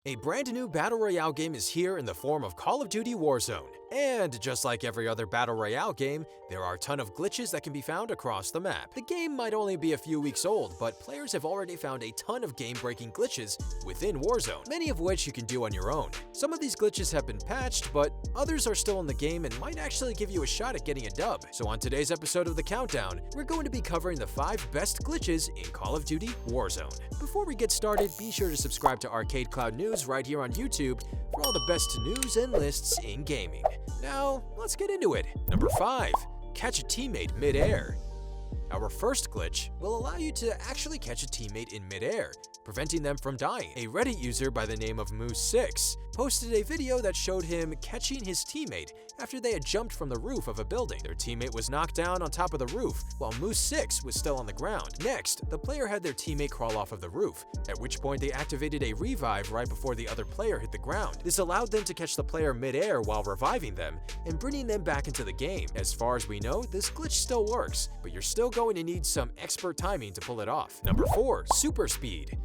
A brand new Battle Royale game is here in the form of Call of Duty Warzone. And just like every other Battle Royale game, there are a ton of glitches that can be found across the map. The game might only be a few weeks old, but players have already found a ton of game-breaking glitches within Warzone, many of which you can do on your own. Some of these glitches have been patched, but others are still in the game and might actually give you a shot at getting a dub. So on today's episode of The Countdown, we're going to be covering the 5 best glitches in Call of Duty Warzone. Before we get started, be sure to subscribe to ArcadeCloud News right here on YouTube for all the best news and lists in gaming. Now, let's get into it. Number 5. Catch a teammate midair. Our first glitch will allow you to actually catch a teammate in midair, preventing them from dying. A Reddit user by the name of Moose6 posted a video that showed him catching his teammate after they had jumped from the roof of a building. Their teammate was knocked down on top of the roof, while Moose6 was still on the ground. Next, the player had their teammate crawl off of the roof, at which point they activated a revive right before the other player hit the ground. This allowed them to catch the player midair while reviving them and bringing them back into the game. As far as we know, this glitch still works, but you're still going to need some expert timing to pull it off. Number 4. Super speed.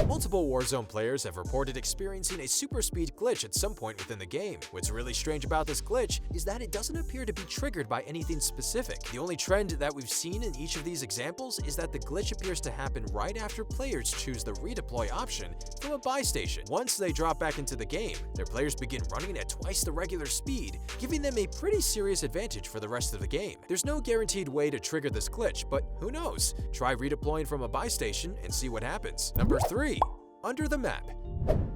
Multiple Warzone players have reported experiencing a super speed glitch at some point within the game. What's really strange about this glitch is that it doesn't appear to be triggered by anything specific. The only trend that we've seen in each of these examples is that the glitch appears to happen right after players choose the redeploy option from a buy station. Once they drop back into the game, their players begin running at twice the regular speed, giving them a pretty serious advantage for the rest of the game. There's no guaranteed way to trigger this glitch, but who knows? Try redeploying from a buy station and see what happens. Number 3. Under the map.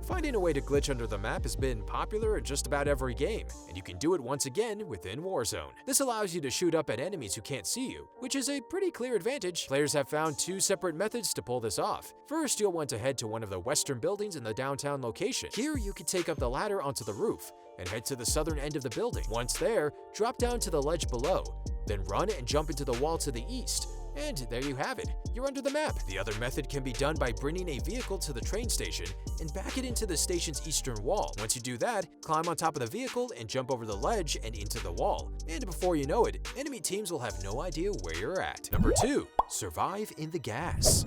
Finding a way to glitch under the map has been popular in just about every game, and you can do it once again within Warzone. This allows you to shoot up at enemies who can't see you, which is a pretty clear advantage. Players have found 2 separate methods to pull this off. First, you'll want to head to one of the western buildings in the downtown location. Here, you can take up the ladder onto the roof and head to the southern end of the building. Once there, drop down to the ledge below, then run and jump into the wall to the east. And there you have it, you're under the map. The other method can be done by bringing a vehicle to the train station and back it into the station's eastern wall. Once you do that, climb on top of the vehicle and jump over the ledge and into the wall. And before you know it, enemy teams will have no idea where you're at. Number 2. Survive in the gas.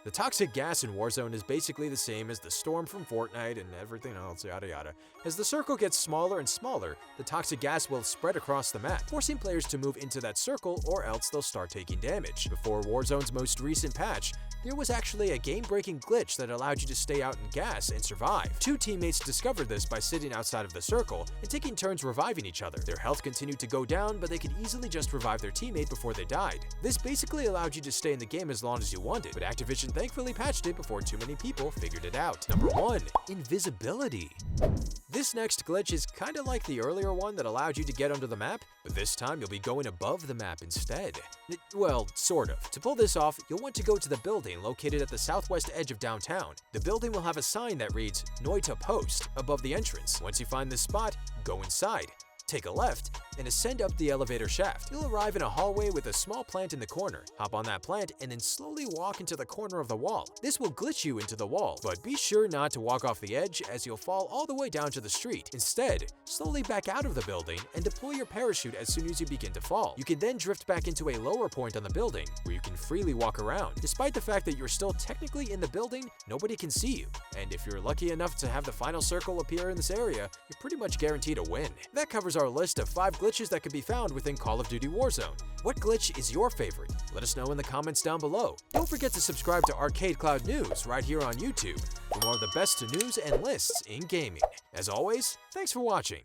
The toxic gas in Warzone is basically the same as the storm from Fortnite and everything else, yada yada. As the circle gets smaller and smaller, the toxic gas will spread across the map, forcing players to move into that circle or else they'll start taking damage. Before Warzone's most recent patch, there was actually a game-breaking glitch that allowed you to stay out in gas and survive. 2 teammates discovered this by sitting outside of the circle and taking turns reviving each other. Their health continued to go down, but they could easily just revive their teammate before they died. This basically allowed you to stay in the game as long as you wanted, but Activision thankfully patched it before too many people figured it out. Number 1. Invisibility. This next glitch is kinda like the earlier one that allowed you to get under the map, but this time you'll be going above the map instead. Well, sort of. To pull this off, you'll want to go to the building located at the southwest edge of downtown. The building will have a sign that reads Noita Post above the entrance. Once you find this spot, go inside. Take a left, and ascend up the elevator shaft. You'll arrive in a hallway with a small plant in the corner. Hop on that plant and then slowly walk into the corner of the wall. This will glitch you into the wall, but be sure not to walk off the edge as you'll fall all the way down to the street. Instead, slowly back out of the building and deploy your parachute as soon as you begin to fall. You can then drift back into a lower point on the building where you can freely walk around. Despite the fact that you're still technically in the building, nobody can see you. And if you're lucky enough to have the final circle appear in this area, you're pretty much guaranteed a win. That covers our list of 5 glitches that can be found within Call of Duty Warzone. What glitch is your favorite? Let us know in the comments down below. Don't forget to subscribe to ArcadeCloud News right here on YouTube for more of the best news and lists in gaming. As always, thanks for watching.